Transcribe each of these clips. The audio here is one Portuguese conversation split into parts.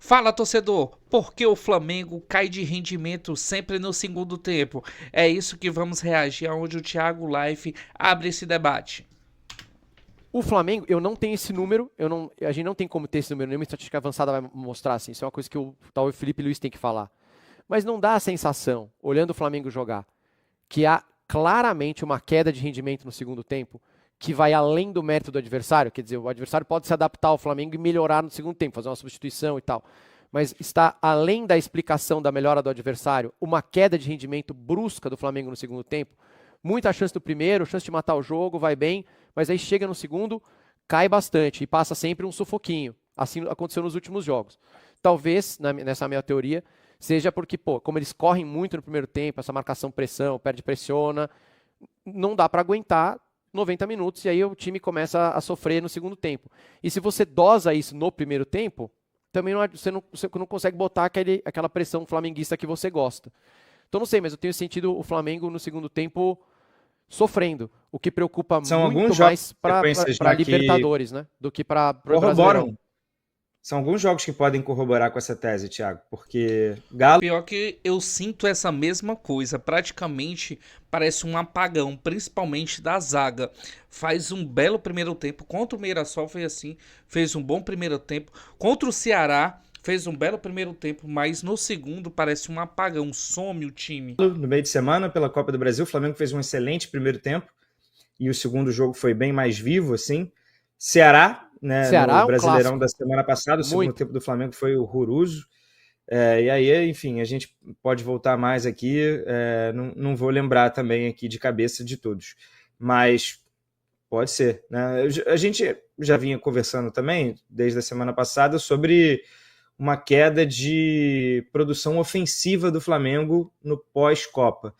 Fala, torcedor! Por que o Flamengo cai de rendimento sempre no segundo tempo? É isso que vamos reagir aonde o Thiago Life abre esse debate. O Flamengo, eu não tenho esse número, a gente não tem como ter esse número, nenhuma estatística avançada vai mostrar assim, isso é uma coisa que talvez o Felipe Luiz tem que falar. Mas não dá a sensação, olhando o Flamengo jogar, que há claramente uma queda de rendimento no segundo tempo, que vai além do mérito do adversário, quer dizer, o adversário pode se adaptar ao Flamengo e melhorar no segundo tempo, fazer uma substituição e tal, mas está além da explicação da melhora do adversário, uma queda de rendimento brusca do Flamengo no segundo tempo, muita chance do primeiro, chance de matar o jogo, vai bem, mas aí chega no segundo, cai bastante e passa sempre um sufoquinho. Assim aconteceu nos últimos jogos. Talvez, nessa minha teoria, seja porque, como eles correm muito no primeiro tempo, essa marcação-pressão, pressiona, não dá para aguentar 90 minutos e aí o time começa a sofrer no segundo tempo. E se você dosa isso no primeiro tempo, também você não consegue botar aquela pressão flamenguista que você gosta. Então não sei, mas eu tenho sentido o Flamengo no segundo tempo sofrendo, o que preocupa muito mais para Libertadores, né, do que para Brasileirão. São alguns jogos que podem corroborar com essa tese, Thiago, porque Galo... Pior que eu sinto essa mesma coisa, praticamente parece um apagão, principalmente da zaga. Faz um belo primeiro tempo, contra o Mirassol foi assim, fez um bom primeiro tempo, contra o Ceará fez um belo primeiro tempo, mas no segundo parece um apagão, some o time. No meio de semana, pela Copa do Brasil, o Flamengo fez um excelente primeiro tempo e o segundo jogo foi bem mais vivo, assim. Ceará, né, no Brasileirão da semana passada, o segundo tempo do Flamengo foi horroroso. E aí, enfim, a gente pode voltar mais aqui, não vou lembrar também aqui de cabeça de todos, mas pode ser, né? A gente já vinha conversando também, desde a semana passada, sobre uma queda de produção ofensiva do Flamengo no pós-Copa.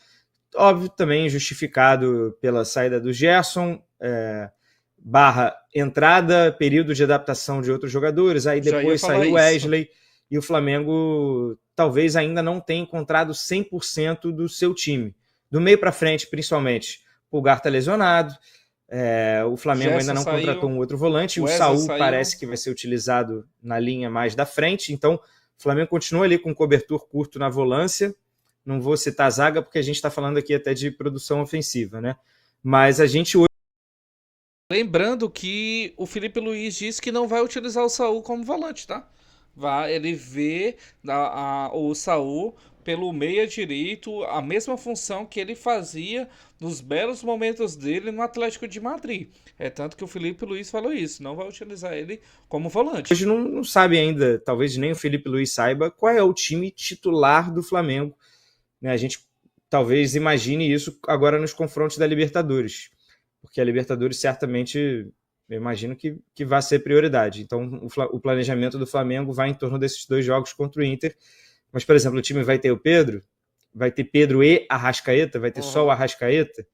Óbvio, também justificado pela saída do Gerson, / entrada, período de adaptação de outros jogadores, aí depois saiu o Wesley, e o Flamengo talvez ainda não tenha encontrado 100% do seu time. Do meio para frente, principalmente, o Pulgar está lesionado, o Flamengo ainda não contratou um outro volante, o Saul parece que vai ser utilizado na linha mais da frente, então o Flamengo continua ali com um cobertor curto na volância. Não vou citar a zaga porque a gente está falando aqui até de produção ofensiva, né? Mas a gente... Lembrando que o Felipe Luiz disse que não vai utilizar o Saul como volante, tá? Ele vê o Saul pelo meia direito, a mesma função que ele fazia nos belos momentos dele no Atlético de Madrid. Tanto que o Felipe Luiz falou isso, não vai utilizar ele como volante. Hoje não sabe ainda, talvez nem o Felipe Luiz saiba, qual é o time titular do Flamengo. Né? A gente talvez imagine isso agora nos confrontos da Libertadores, porque a Libertadores certamente, eu imagino que vai ser prioridade. Então o planejamento do Flamengo vai em torno desses dois jogos contra o Inter. Mas, por exemplo, o time vai ter o Pedro, vai ter Pedro e Arrascaeta, vai ter só o Arrascaeta.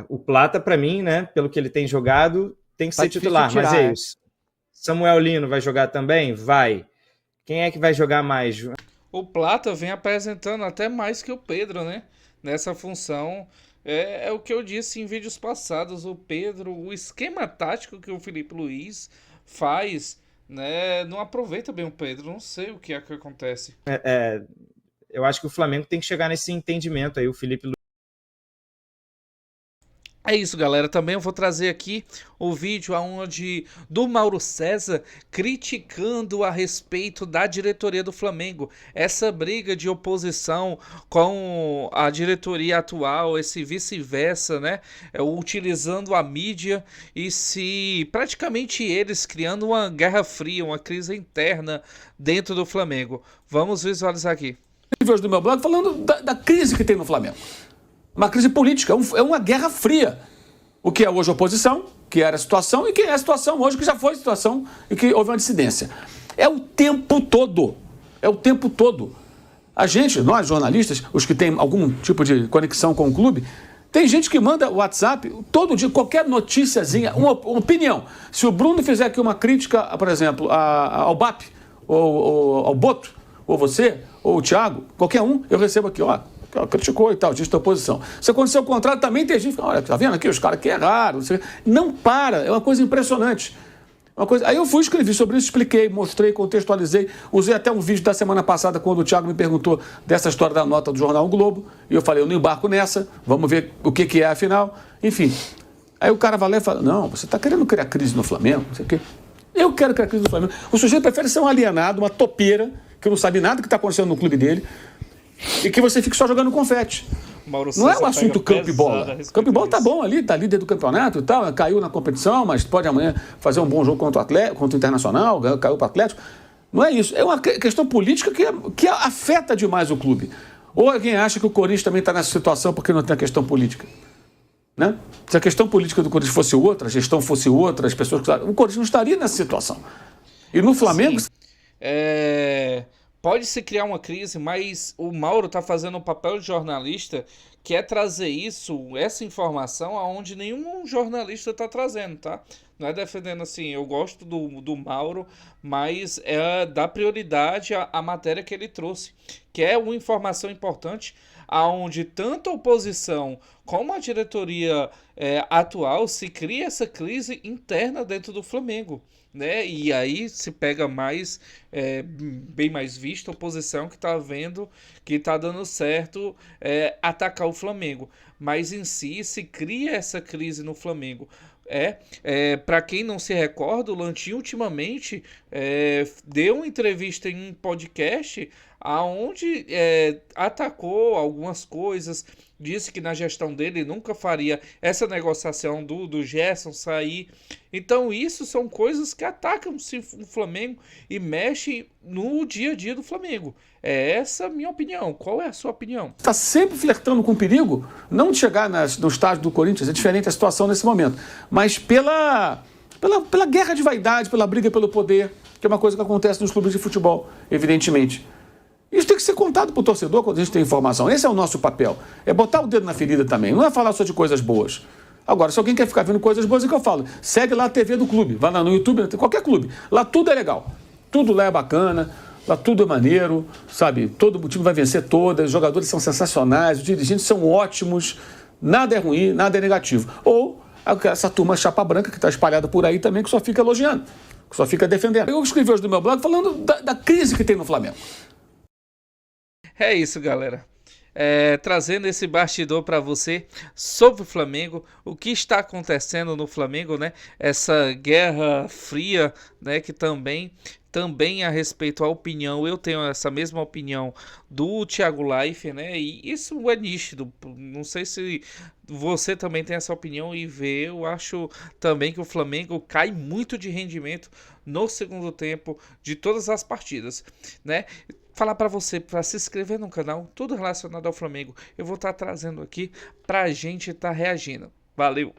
O Plata, para mim, né, pelo que ele tem jogado, tem que ser titular, mas é isso. Samuel Lino vai jogar também? Vai. Quem é que vai jogar mais? O Plata vem apresentando até mais que o Pedro, né? Nessa função. É o que eu disse em vídeos passados. O Pedro, o esquema tático que o Felipe Luiz faz, né, não aproveita bem o Pedro. Não sei o que é que acontece. Eu acho que o Flamengo tem que chegar nesse entendimento aí. O Felipe Luiz... É isso, galera. Também eu vou trazer aqui o vídeo do Mauro César criticando a respeito da diretoria do Flamengo. Essa briga de oposição com a diretoria atual, esse vice-versa, né? Utilizando a mídia e praticamente eles criando uma guerra fria, uma crise interna dentro do Flamengo. Vamos visualizar aqui. Vídeos do meu blog falando da crise que tem no Flamengo. Uma crise política, é uma guerra fria. O que é hoje a oposição, que era a situação, e que é a situação hoje, que já foi a situação, e que houve uma dissidência. É o tempo todo. É o tempo todo. A gente, nós jornalistas, os que têm algum tipo de conexão com o clube, tem gente que manda WhatsApp todo dia, qualquer noticiazinha, uma opinião. Se o Bruno fizer aqui uma crítica, por exemplo, ao BAP, ou ao Boto, ou você, ou o Thiago, qualquer um, eu recebo aqui, ó. Criticou e tal, diz da oposição. Se acontecer o contrário, também tem gente que fala, olha, tá vendo aqui, os caras que erraram. Não para, é uma coisa impressionante. Uma coisa... Aí eu fui, escrevi sobre isso, expliquei, mostrei, contextualizei. Usei até um vídeo da semana passada, quando o Thiago me perguntou dessa história da nota do jornal O Globo. E eu falei, eu não embarco nessa, vamos ver o que é afinal. Enfim. Aí o cara vai lá e fala, não, você está querendo criar crise no Flamengo? Não sei o quê. Eu quero criar crise no Flamengo. O sujeito prefere ser um alienado, uma topeira, que não sabe nada do que está acontecendo no clube dele, e que você fique só jogando confete. Não é um assunto campo e bola. Campo e bola tá bom ali, tá líder do campeonato e tal, caiu na competição, mas pode amanhã fazer um bom jogo contra o Atlético, contra o Internacional, caiu para o Atlético. Não é isso. É uma questão política que afeta demais o clube. Ou alguém acha que o Corinthians também está nessa situação porque não tem a questão política? Né? Se a questão política do Corinthians fosse outra, a gestão fosse outra, as pessoas... O Corinthians não estaria nessa situação. E no Flamengo... Pode-se criar uma crise, mas o Mauro está fazendo um papel de jornalista que é trazer essa informação aonde nenhum jornalista está trazendo, tá? Não é defendendo assim, eu gosto do Mauro, mas é dar prioridade à matéria que ele trouxe, que é uma informação importante, aonde tanto a oposição como a diretoria atual se cria essa crise interna dentro do Flamengo, né? E aí se pega mais, bem mais visto a oposição que está vendo que está dando certo atacar o Flamengo, mas em si se cria essa crise no Flamengo. Para quem não se recorda, o Lantin ultimamente deu uma entrevista em um podcast aonde atacou algumas coisas, disse que na gestão dele nunca faria essa negociação do Gerson sair. Então isso são coisas que atacam o Flamengo e mexem no dia a dia do Flamengo. É essa a minha opinião. Qual é a sua opinião? Está sempre flertando com perigo, não de chegar no estádio do Corinthians, é diferente a situação nesse momento, mas pela guerra de vaidade, pela briga pelo poder, que é uma coisa que acontece nos clubes de futebol, evidentemente. Isso tem que ser contado para o torcedor quando a gente tem informação. Esse é o nosso papel. É botar o dedo na ferida também. Não é falar só de coisas boas. Agora, se alguém quer ficar vendo coisas boas, é o que eu falo. Segue lá a TV do clube. Vai lá no YouTube, qualquer clube. Lá tudo é legal. Tudo lá é bacana. Lá tudo é maneiro. Sabe? Todo time vai vencer todas. Os jogadores são sensacionais. Os dirigentes são ótimos. Nada é ruim, nada é negativo. Ou essa turma chapa branca que está espalhada por aí também, que só fica elogiando. Que só fica defendendo. Eu escrevi hoje no meu blog falando da crise que tem no Flamengo. É isso, galera. Trazendo esse bastidor para você sobre o Flamengo, o que está acontecendo no Flamengo, né? Essa guerra fria, né? Que também a respeito à opinião, eu tenho essa mesma opinião do Thiago Life, né? E isso é nítido. Não sei se você também tem essa opinião e vê. Eu acho também que o Flamengo cai muito de rendimento no segundo tempo de todas as partidas, né? Falar para você, para se inscrever no canal, tudo relacionado ao Flamengo, eu vou estar trazendo aqui pra gente estar reagindo. Valeu!